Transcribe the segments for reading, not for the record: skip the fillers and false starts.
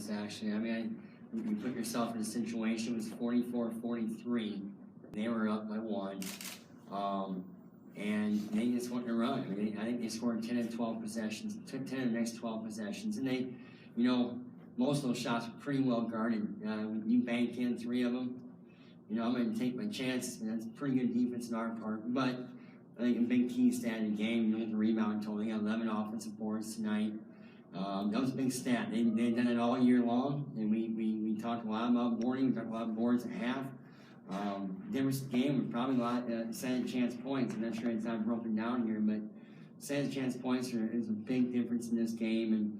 close, actually. I mean, you put yourself in a situation, it was 44-43. They were up by 1. And they just went in a run. I mean, I think they scored 10 and 12 possessions, took 10 of the next 12 possessions. And they, most of those shots were pretty well guarded. You banked in 3 of them. I'm going to take my chances, and that's pretty good defense on our part. But I think a big key stat in the game, you look at the rebound total, they got 11 offensive boards tonight. That was a big stat. They've done it all year long, and we talked a lot about boarding. We talked a lot about boards at half. Difference in the game was probably a lot second chance points. I'm not sure it's not broken down here, but second chance points is a big difference in this game. And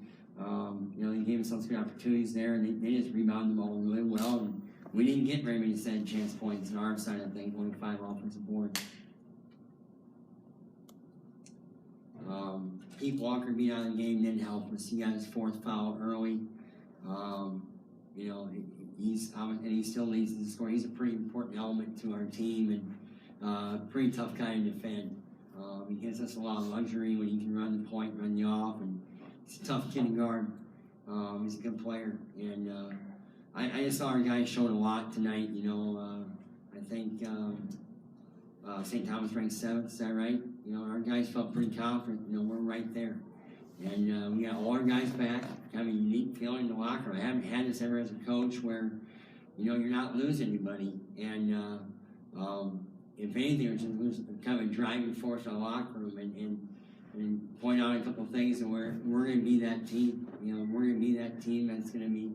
they gave themselves good opportunities there, and they just rebounded them all really well. And we didn't get very many second chance points on our side, I think, only 5 offensive boards. Pete Walker being out of the game didn't help us. He got his 4th foul early. He still leads the score. He's a pretty important element to our team, and pretty tough guy to defend. He gives us a lot of luxury when he can run the point, run the off, and he's a tough kid to guard. He's a good player, and I just saw our guys showing a lot tonight. I think St. Thomas ranked 7th. Is that right? Our guys felt pretty confident. We're right there. And we got all our guys back. Kind of a unique feeling in the locker room. I haven't had this ever as a coach where, you're not losing anybody. And if anything, there's kind of a driving force in the locker room and point out a couple of things that we're going to be that team. We're going to be that team that's going to be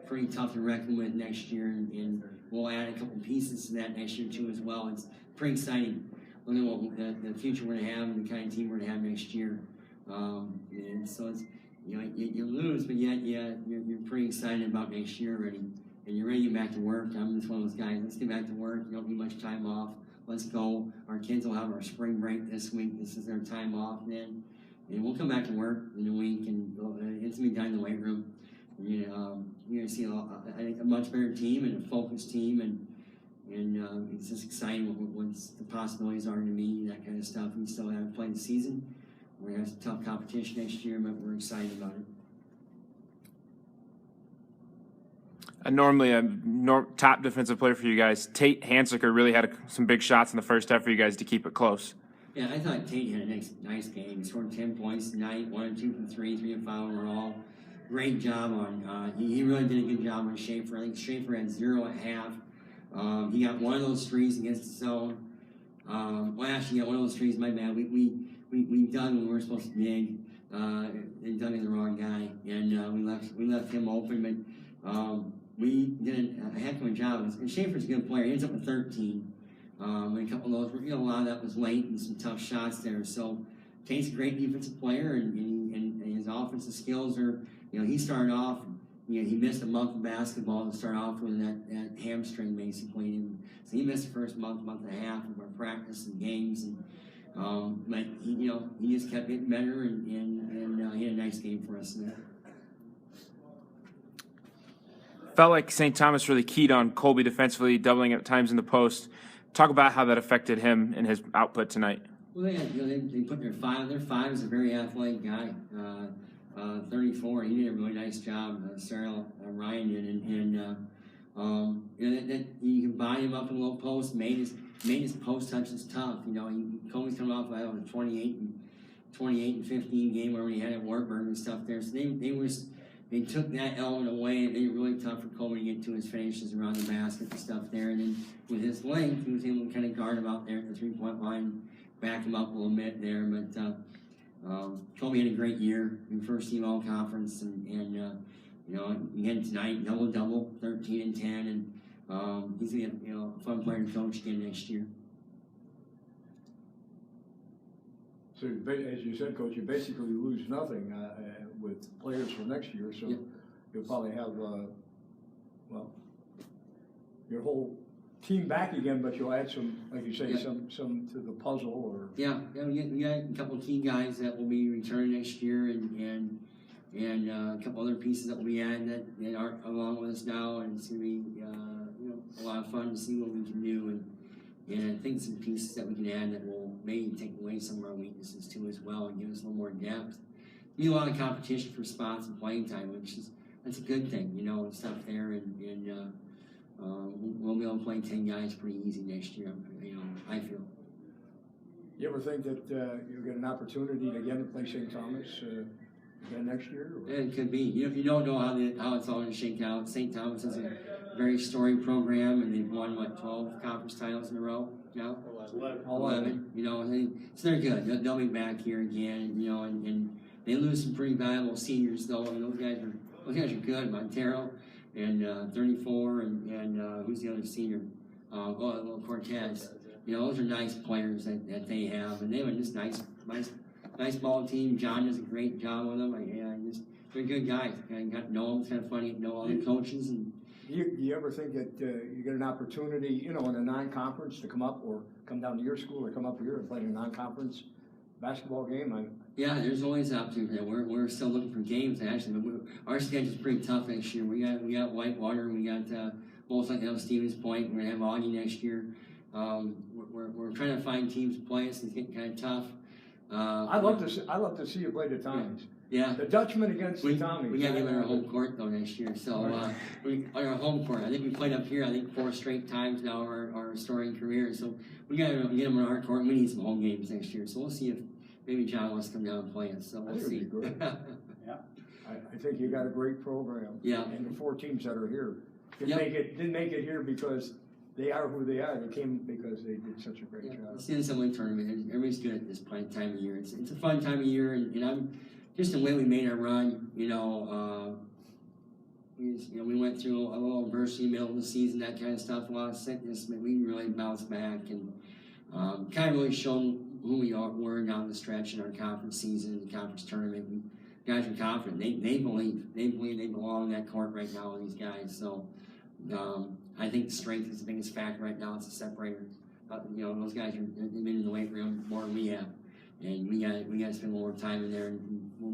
pretty tough to reckon with next year. And we'll add a couple pieces to that next year, too, as well. It's pretty exciting. Look at what the future we're going to have and the kind of team we're going to have next year. And so it's, you lose, but yet you're pretty excited about next year already. And you're ready to get back to work. I'm just one of those guys. Let's get back to work. You don't need much time off. Let's go. Our kids will have our spring break this week. This is their time off then. And we'll come back to work in a week, and it's going to be done in the weight room. And, you're going to see a much better team and a focused team, and it's just exciting what the possibilities are to me, that kind of stuff. We still have to play the season. We're going to have some tough competition next year, but we're excited about it. Normally a top defensive player for you guys, Tate Hansiker really had some big shots in the first half for you guys to keep it close. Yeah, I thought Tate had a nice game. He scored 10 points tonight, 1 and 2 from 3, 3 and 5 overall. Great job on. He really did a good job on Schaefer. I think Schaefer had 0 at half. He got one of those threes against the zone. He got one of those threes. My bad. We dug when we were supposed to dig, and dug in the wrong guy, and we left him open. But we did a heck of a job. And Schaefer's a good player. He ends up with 13. And a couple of those, a lot of that was late and some tough shots there. So Tate's a great defensive player, and his offensive skills are. He started off. He missed a month of basketball to start off with that hamstring basically, and so he missed the first month and a half of our practice and games, and but he just kept getting better, and he had a nice game for us. Felt like St. Thomas really keyed on Colby defensively, doubling at times in the post. Talk about how that affected him and his output tonight. Well, they put their 5. Their 5 is a very athletic guy. 34. He did a really nice job. Ryan did, and you can buy him up in a little post. Made his post touches tough. Colby's coming off a 28 and 15 game where he had at Warburg and stuff there. So they took that element away, and made it really tough for Colby to get to his finishes around the basket and stuff there. And then with his length, he was able to kind of guard him out there at the 3-point line, back him up a little bit there. But Colby had a great year in first team all conference, and again tonight double, 13 and 10, and he's gonna be a fun player to coach again next year. So as you said, Coach, you basically lose nothing with players for next year. So you'll probably have your whole team back again, but you'll add some, like you say, some to the puzzle. Or we got a couple of key guys that will be returning next year, and a couple other pieces that will be added that aren't along with us now, and it's gonna be a lot of fun to see what we can do, and I think some pieces that we can add that will maybe take away some of our weaknesses too as well, and give us a little more depth. Be a lot of competition for spots and playing time, which is that's a good thing, you know, and stuff there, and we'll be able to play 10 guys pretty easy next year, you know, I feel. You ever think that you'll get an opportunity to again play St. Thomas again next year? Or? Yeah, it could be. You don't know how it's all going to shake out. St. Thomas is a very storied program, and they've won, 12 conference titles in a row now? 11. You know, so they're good. They'll be back here again, you know, and they lose some pretty valuable seniors, though. I mean, those guys are good. Montero and 34, and who's the other senior? Cortez. You know, those are nice players that they have, and they have a just nice ball team. John does a great job with them. They're good guys. I got to know them. It's kind of funny to know all the coaches. And do you ever think that you get an opportunity, you know, in a non-conference to come up or come down to your school or come up here and play in a non-conference basketball game? Yeah, there's always an opportunity. We're still looking for games, actually. But our schedule's pretty tough next year. We got Whitewater. We got both like Stevens Point. We're gonna have Augie next year. We're trying to find teams to play us. It's getting kind of tough. I'd love to see you play the Tommies. Yeah. The Dutchman against the Tommies. We got to get on our home court though next year. So on our home court, I think we played up here. I think 4 straight times now our storied career. So we got to get them on our court. And we need some home games next year. So we'll see if maybe John wants to come down and play us. So we'll see. Yeah. I think you got a great program. Yeah. And the 4 teams that are here didn't make it here because they are who they are. They came because they did such a great job. It's the NCAA tournament. Everybody's good at this time of year. It's a fun time of year, and I'm just the way we made our run. You know, we went through a little adversity middle of the season, that kind of stuff, a lot of sickness, but we really bounced back and kind of really shown who we were down the stretch in our conference season, the conference tournament. And guys are confident. They believe they belong in that court right now. These guys, so. I think strength is the biggest factor right now. It's a separator. You know, those guys they've been in the weight room more than we have, and we got to spend more time in there, and we'll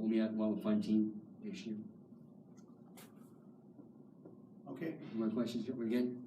be a fun team this year. Okay. More questions? We're good.